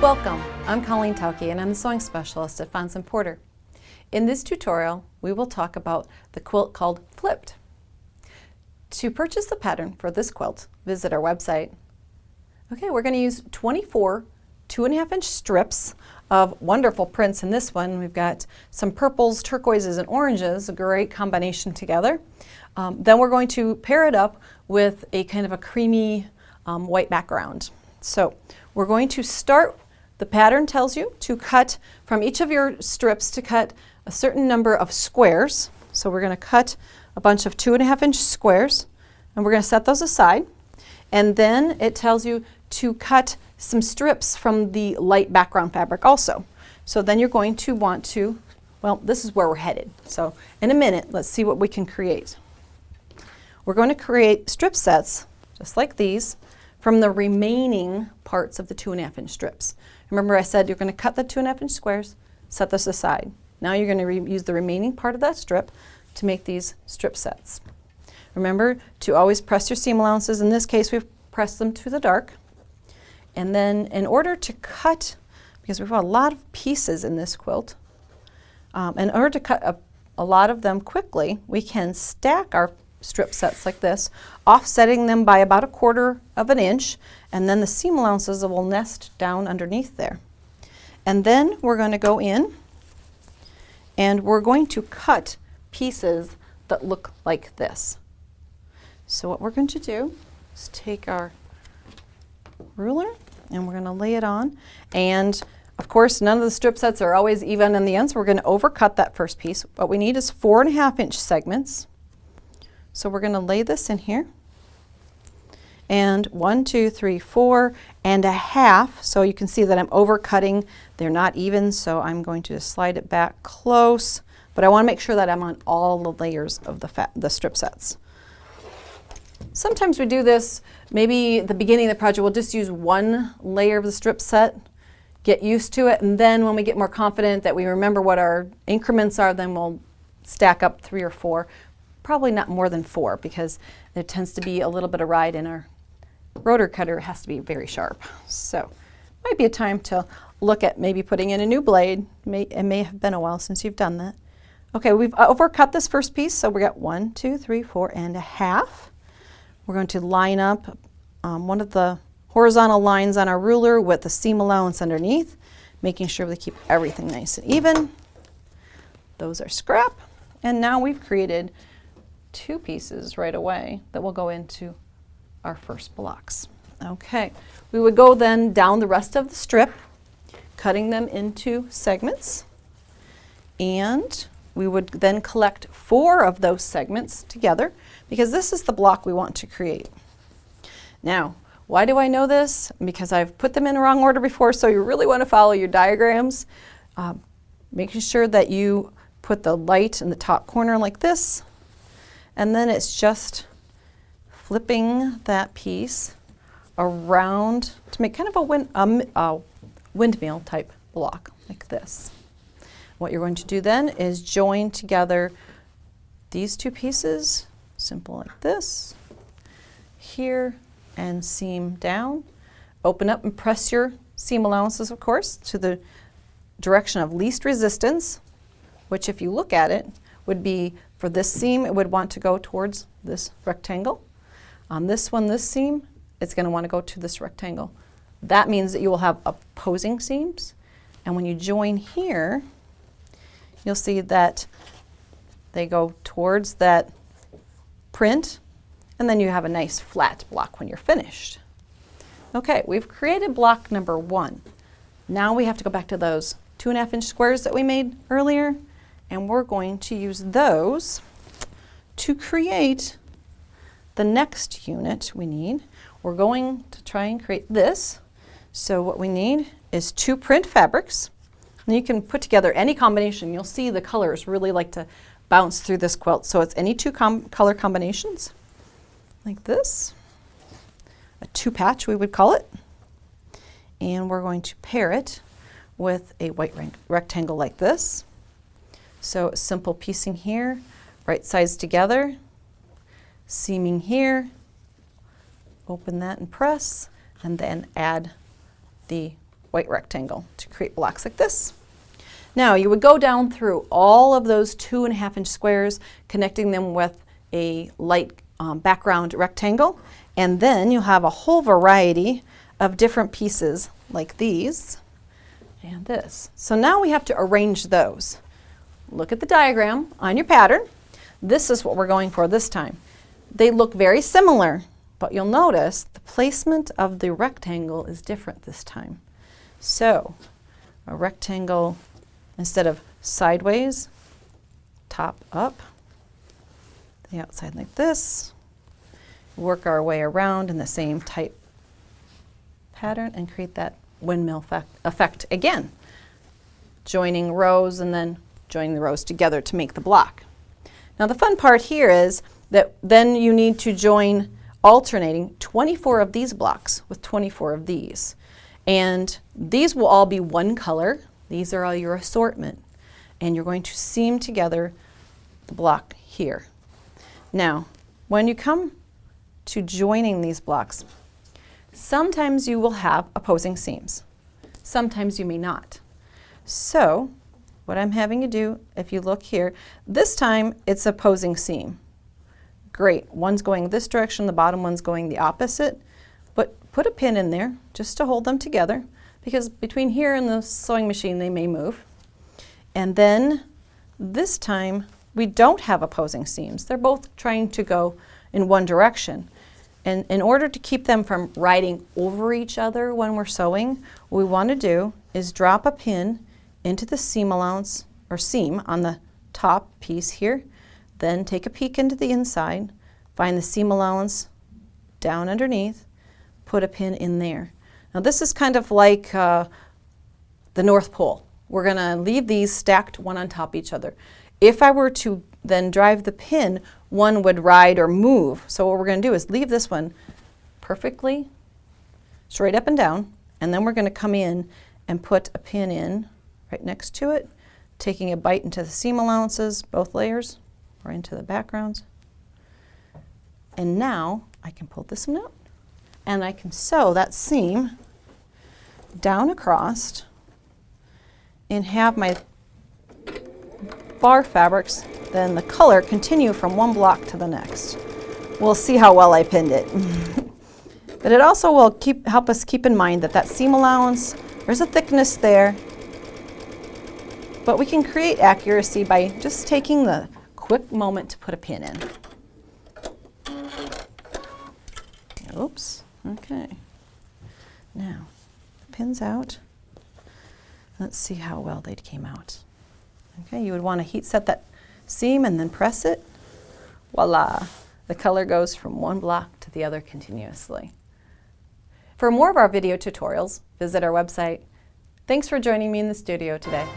Welcome, I'm Colleen Tauke and I'm the sewing specialist at Fons & Porter. In this tutorial, we will talk about the quilt called Flipped. To purchase the pattern for this quilt, visit our website. Okay, we're going to use 24 2.5-inch strips of wonderful prints. In this one, we've got some purples, turquoises, and oranges, a great combination together. Then we're going to pair it up with a kind of a creamy white background. So we're going to start. The pattern tells you to cut from each of your strips to cut a certain number of squares. So we're going to cut a bunch of 2.5-inch squares and we're going to set those aside. And then it tells you to cut some strips from the light background fabric also. So then you're going to want to, well, this is where we're headed. So in a minute, let's see what we can create. We're going to create strip sets just like these from the remaining parts of the 2.5-inch strips. Remember I said you're going to cut the 2.5-inch squares, set this aside. Now you're going to use the remaining part of that strip to make these strip sets. Remember to always press your seam allowances. In this case, we've pressed them to the dark. And then in order to cut, because we've got a lot of pieces in this quilt, in order to cut a lot of them quickly, we can stack our strip sets like this, offsetting them by about 1/4 of an inch, and then the seam allowances will nest down underneath there. And then we're going to go in and we're going to cut pieces that look like this. So what we're going to do is take our ruler and we're going to lay it on, and of course none of the strip sets are always even in the end, so we're going to overcut that first piece. What we need is 4.5-inch segments. So we're going to lay this in here, and 1, 2, 3, 4.5. So you can see that I'm overcutting. They're not even, so I'm going to just slide it back close, but I want to make sure that I'm on all the layers of the strip sets. Sometimes we do this, maybe at the beginning of the project, we'll just use one layer of the strip set, get used to it, and then when we get more confident that we remember what our increments are, then we'll stack up 3 or 4. Probably not more than 4 because there tends to be a little bit of ride in our rotor cutter. It has to be very sharp. So might be a time to look at maybe putting in a new blade. It may have been a while since you've done that. Okay, we've overcut this first piece, so we got 1, 2, 3, 4.5. We're going to line up one of the horizontal lines on our ruler with the seam allowance underneath, making sure we keep everything nice and even. Those are scrap, and now we've created 2 pieces right away that will go into our first blocks. Okay, we would go then down the rest of the strip, cutting them into segments, and we would then collect 4 of those segments together because this is the block we want to create. Now, why do I know this? Because I've put them in the wrong order before, so you really want to follow your diagrams, making sure that you put the light in the top corner like this, and then it's just flipping that piece around to make kind of a windmill type block like this. What you're going to do then is join together these 2 pieces, simple like this, here, and seam down. Open up and press your seam allowances, of course, to the direction of least resistance, which if you look at it would be for this seam, it would want to go towards this rectangle. On this one, this seam, it's going to want to go to this rectangle. That means that you will have opposing seams, and when you join here, you'll see that they go towards that print, and then you have a nice flat block when you're finished. Okay, we've created block number 1. Now we have to go back to those 2.5-inch squares that we made earlier, and we're going to use those to create the next unit we need. We're going to try and create this. So what we need is 2 print fabrics. And you can put together any combination. You'll see the colors really like to bounce through this quilt. So it's any 2 color combinations like this. A 2-patch we would call it. And we're going to pair it with a white rectangle like this. So simple piecing here, right sides together, seaming here, open that and press, and then add the white rectangle to create blocks like this. Now you would go down through all of those 2.5-inch squares, connecting them with a light background rectangle, and then you'll have a whole variety of different pieces like these and this. So now we have to arrange those. Look at the diagram on your pattern. This is what we're going for this time. They look very similar, but you'll notice the placement of the rectangle is different this time. So a rectangle, instead of sideways, top up, the outside like this, work our way around in the same type pattern and create that windmill effect again, joining rows and then joining the rows together to make the block. Now the fun part here is that then you need to join alternating 24 of these blocks with 24 of these. And these will all be one color. These are all your assortment. And you're going to seam together the block here. Now, when you come to joining these blocks, sometimes you will have opposing seams. Sometimes you may not. So, what I'm having you do, if you look here, this time it's opposing seam. Great, one's going this direction, the bottom one's going the opposite, but put a pin in there just to hold them together, because between here and the sewing machine they may move. And then this time we don't have opposing seams. They're both trying to go in one direction. And in order to keep them from riding over each other when we're sewing, what we want to do is drop a pin into the seam allowance or seam on the top piece here, then take a peek into the inside, find the seam allowance down underneath, put a pin in there. Now this is kind of like the North Pole. We're going to leave these stacked one on top of each other. If I were to then drive the pin, one would ride or move. So what we're going to do is leave this one perfectly straight up and down, and then we're going to come in and put a pin in right next to it, taking a bite into the seam allowances, both layers, or into the backgrounds. And now I can pull this one out, and I can sew that seam down across and have my bar fabrics, then the color continue from one block to the next. We'll see how well I pinned it. But it also will help us keep in mind that that seam allowance, there's a thickness there, but we can create accuracy by just taking the quick moment to put a pin in. Oops, okay. Now, the pin's out. Let's see how well they came out. Okay, you would want to heat set that seam and then press it. Voila! The color goes from one block to the other continuously. For more of our video tutorials, visit our website. Thanks for joining me in the studio today.